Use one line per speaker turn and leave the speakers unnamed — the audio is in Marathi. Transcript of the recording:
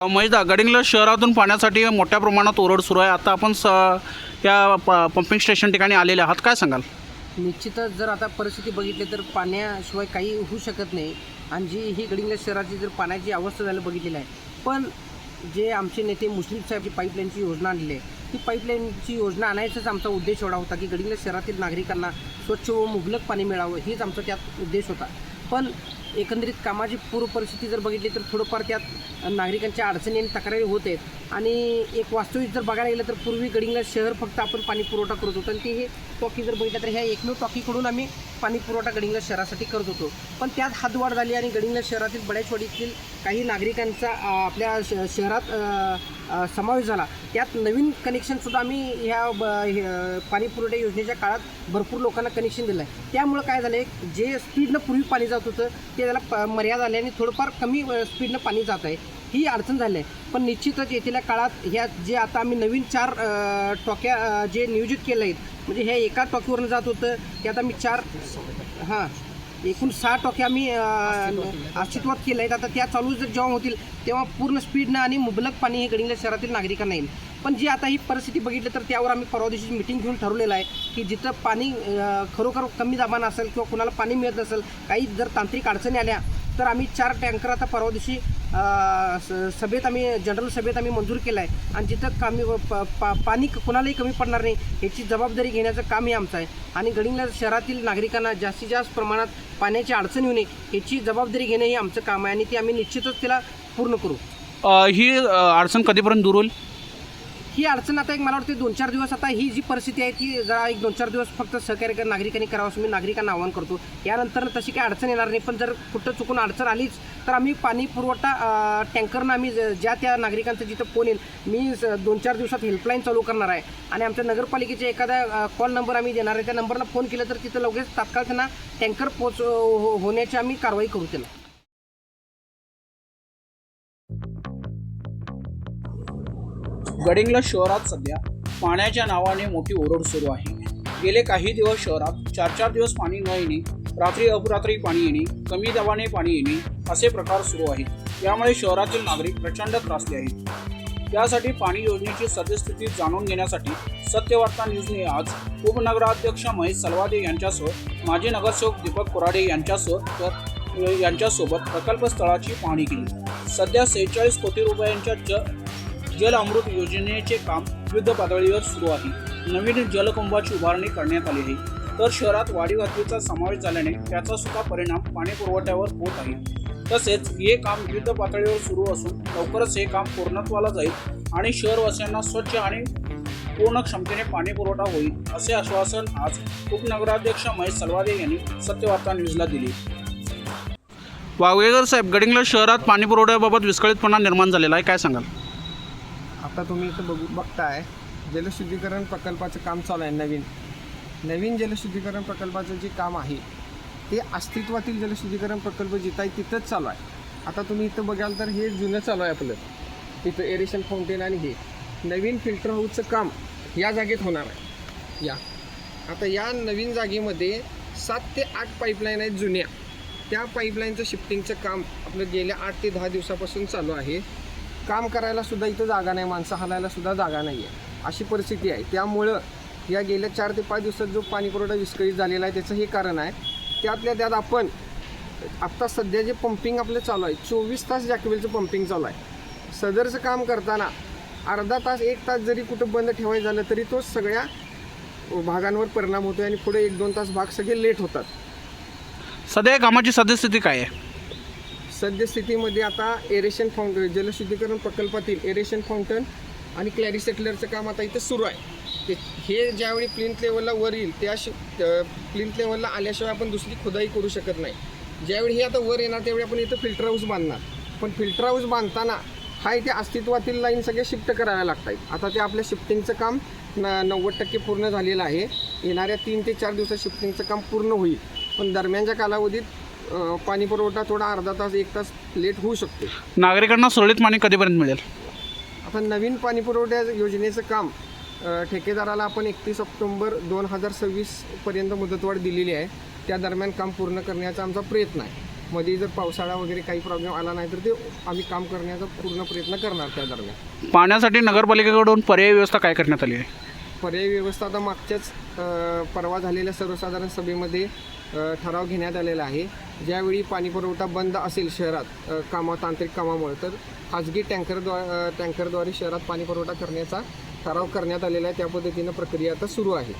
महेशदा, गडिंग्लज शहरातून पाण्यासाठी मोठ्या प्रमाणात ओरड सुरू आहे. आता आपण या पंपिंग स्टेशन ठिकाणी आलेले आहात, काय सांगाल?
निश्चितच जर आता परिस्थिती बघितली तर पाण्याशिवाय काही होऊ शकत नाही. आणि जी ही गडिंग्लज शहराची जर पाण्याची अवस्था झाली बघितलेली आहे. पण जे आमचे नेते मुश्रीफ साहेब जी पाईपलाईनची योजना आणली आहे, ती पाईपलाईनची योजना आणायचाच आमचा उद्देश एवढा होता की गडिंग्लज शहरातील नागरिकांना स्वच्छ व मुबलक पाणी मिळावं, हीच आमचा त्यात उद्देश होता. पण एकंदरीत कामाची पूर्व परिस्थिती जर बघितली तर थोडंफार त्यात नागरिकांच्या अडचणी आणि तक्रारी होत आहेत. आणि एक वास्तविक जर बघायला गेलं तर पूर्वी गडिंग्लज शहर फक्त आपण पाणी पुरवठा करत होतो आणि ते हे टॉकी जर बघितलं तर ह्या एकमेव टॉकीकडून आम्ही पाणी पुरवठा गडिंग्लज शहरासाठी करत होतो. पण त्यात हातवाढ झाली आणि गडिंग्लज शहरातील बड्याचवाडीतील काही नागरिकांचा आपल्या शहरात समावेश झाला. त्यात नवीन कनेक्शनसुद्धा आम्ही ह्या पाणी पुरवठा योजनेच्या काळात भरपूर लोकांना कनेक्शन दिलं आहे. त्यामुळं काय झालं आहे, जे स्पीडनं पूर्वी पाणी जात होतं ते त्याला मर्यादा आली आणि थोडंफार कमी स्पीडनं पाणी जात आहे, ही अडचण झाली आहे. पण निश्चितच येथील काळात ह्या जे आता आम्ही नवीन 4 टॉक्या जे नियोजित केलं आहेत, म्हणजे ह्या एका टॉकीवरून जात होतं त्यात आम्ही 4 एकूण 6 टॉक्या आम्ही अस्तित्वात केल्या आहेत. आता त्या चालू जर जेव्हा होतील तेव्हा पूर्ण स्पीडनं आणि मुबलक पाणी हे गडिंग्लज शहरातील नागरिकांना येईल. पण जी आता ही परिस्थिती बघितली तर त्यावर आम्ही परवा दिवशी मीटिंग घेऊन ठरवलेलं आहे की जिथं पाणी खरोखर कमी दाबानं असेल किंवा कुणाला पाणी मिळत नसेल, काही जर तांत्रिक अडचणी आल्या तर आम्ही 4 टँकर आता परवा दिवशी सभेत आम्ही जनरल सभेत आम्ही मंजूर केलं आहे. आणि जिथं पाणी कुणालाही कमी पडणार नाही याची जबाबदारी घेण्याचं काम हे आमचं आहे. आणि गडिंग्लज शहरातील नागरिकांना जास्तीत जास्त प्रमाणात पाण्याची अडचण येऊ नये याची जबाबदारी घेणं हे आमचं काम आहे आणि ते आम्ही निश्चितच त्याला पूर्ण करू.
ही अडचण कधीपर्यंत दूर होईल?
ही अडचण आता एक मला वाटते 2-4 दिवस, आता ही जी परिस्थिती आहे ती जरा एक 2-4 दिवस फक्त सहकार्य नागरिकांनी करावं असं मी नागरिकांना आवाहन करतो. यानंतर तशी काही अडचण येणार नाही. पण जर कुठं चुकून अडचण आलीच तर आम्ही पाणी पुरवठा टँकरनं आम्ही ज्या त्या नागरिकांचं जिथं फोन येईल, मी 2-4 दिवसात हेल्पलाईन चालू करणार आहे. आणि आमच्या नगरपालिकेचे एखादा कॉल नंबर आम्ही देणार आहे, त्या नंबरला फोन केलं तर तिथं लगेच तात्काळ त्यांना टँकर होण्याची आम्ही कारवाई करू. त्याला
गडिंग्लज शहरात सध्या पाण्याच्या नावाने मोठी ओरड सुरू आहे. गेले काही दिवस शहरात 4-4 दिवस पाणी न येणे, रात्री अपरात्री पाणी येणे, कमी दाबाने पाणी येणे असे प्रकार सुरू आहेत. यामुळे शहरातील नागरिक प्रचंड त्रासले आहेत. यासाठी पाणी योजनेची सद्यस्थिती जाणून घेण्यासाठी सत्यवार्ता न्यूजने आज उपनगराध्यक्ष महेश सलवादे यांच्यासह माजी नगरसेवक दीपक कोराडे यांच्यासोबत प्रकल्प स्थळाची पाहणी केली. सध्या 46 कोटी रुपयांच्या जल अमृत योजनेचे काम युद्ध पातळीवर सुरू आहे. नवीन जलकुंभाची उभारणी करण्यात आली आहे. तर शहरात वाढीव हद्दीचा समावेश झाल्याने त्याचा सुद्धा परिणाम पाणी पुरवठ्यावर होत आहे. तसेच हे काम युद्ध पातळीवर सुरू असून लवकरच हे काम पूर्णत्वाला जाईल आणि शहरवासियांना स्वच्छ आणि पूर्ण क्षमतेने पाणी पुरवठा होईल, असे आश्वासन आज उपनगराध्यक्ष महेश सलवादे यांनी सत्यवार्ता न्यूजला दिले. वागवेकर साहेब, गडिंग्लज शहरात पाणी पुरवठ्याबाबत विस्कळीतपणा निर्माण झालेला आहे, काय सांगाल?
आता तुम्ही इथं बघताय जलशुद्धीकरण प्रकल्पाचं काम चालू आहे. नवीन जलशुद्धीकरण प्रकल्पाचं जे काम आहे ते अस्तित्वातील जलशुद्धीकरण प्रकल्प जिथं आहे तिथंच चालू आहे. आता तुम्ही इथं बघाल तर हे जुनं चालू आहे आपलं, तिथं एरेशन फाउंटेन आणि हे नवीन फिल्टर हाऊसचं काम या जागेत होणार आहे. आता या नवीन जागेमध्ये 7 ते 8 पाईपलाईन आहेत जुन्या. त्या पाईपलाईनचं शिफ्टिंगचं काम आपलं गेल्या 8 ते 10 दिवसापासून चालू आहे. काम करायला सुद्धा इथं जागा नाही, माणसं हालायला सुद्धा जागा नाही आहे, अशी परिस्थिती आहे. त्यामुळं या गेल्या 4 ते 5 दिवसात जो पाणी पुरवठा विस्कळीत झालेला आहे त्याचं हे कारण आहे. त्यातल्या त्यात आपण आत्ता सध्या जे पंपिंग आपलं चालू आहे, 24 तास जॅकवेलचं पंपिंग चालू आहे. सदरचं काम करताना अर्धा तास 1 तास जरी कुठं बंद ठेवायचं झालं तरी तो सगळ्या भागांवर परिणाम होतो आणि पुढे 1-2 तास भाग सगळे लेट होतात.
सध्या या कामाची सद्यस्थिती काय आहे?
सद्यस्थितीमध्ये आता एरेशन फाउंटन जलशुद्धीकरण प्रकल्पातील एरेशन फाउंटन आणि क्लॅरी सेटलरचं काम आता इथं सुरू आहे. हे ज्यावेळी प्लिंथ लेवलला वर येईल त्या प्लिंथ लेवलला आल्याशिवाय आपण दुसरी खुदाई करू शकत नाही. ज्यावेळी हे आता वर येणार त्यावेळी आपण इथं फिल्टर हाऊस बांधणार. पण फिल्टर हाऊस बांधताना हा इथे अस्तित्वातील लाईन सगळ्या शिफ्ट कराव्या लागतात. आता ते आपल्या शिफ्टिंगचं काम 90% पूर्ण झालेलं आहे. येणाऱ्या 3 ते 4 दिवसात शिफ्टिंगचं काम पूर्ण होईल. पण दरम्यानच्या कालावधीत पाणी पुरवठा थोडा अर्धा तास 1 तास लेट होऊ शकतो.
नागरिकांना सुरळीत पाणी कधीपर्यंत मिळेल?
आता नवीन पाणी पुरवठ्या योजनेचं काम ठेकेदाराला आपण 31 ऑक्टोबर 2026 पर्यंत मुदतवाढ दिलेली आहे. त्या दरम्यान काम पूर्ण करण्याचा आमचा प्रयत्न आहे. मध्ये जर पावसाळा वगैरे काही प्रॉब्लेम आला नाही तर ते आम्ही काम करण्याचा पूर्ण प्रयत्न करणार त्या दरम्यान.
पाण्यासाठी नगरपालिकेकडून पर्यायी व्यवस्था काय करण्यात आली आहे?
पर्यायी व्यवस्था आता मागच्याच परवा झालेल्या सर्वसाधारण सभेमध्ये ठराव घेण्यात आलेला आहे. ज्यावेळी पाणीपुरवठा बंद असेल शहरात तांत्रिक कामामुळे तर खाजगी टँकरद्वारे शहरात पाणीपुरवठा करण्याचा ठराव करण्यात आलेला आहे. त्या पद्धतीनं प्रक्रिया आता सुरू आहे.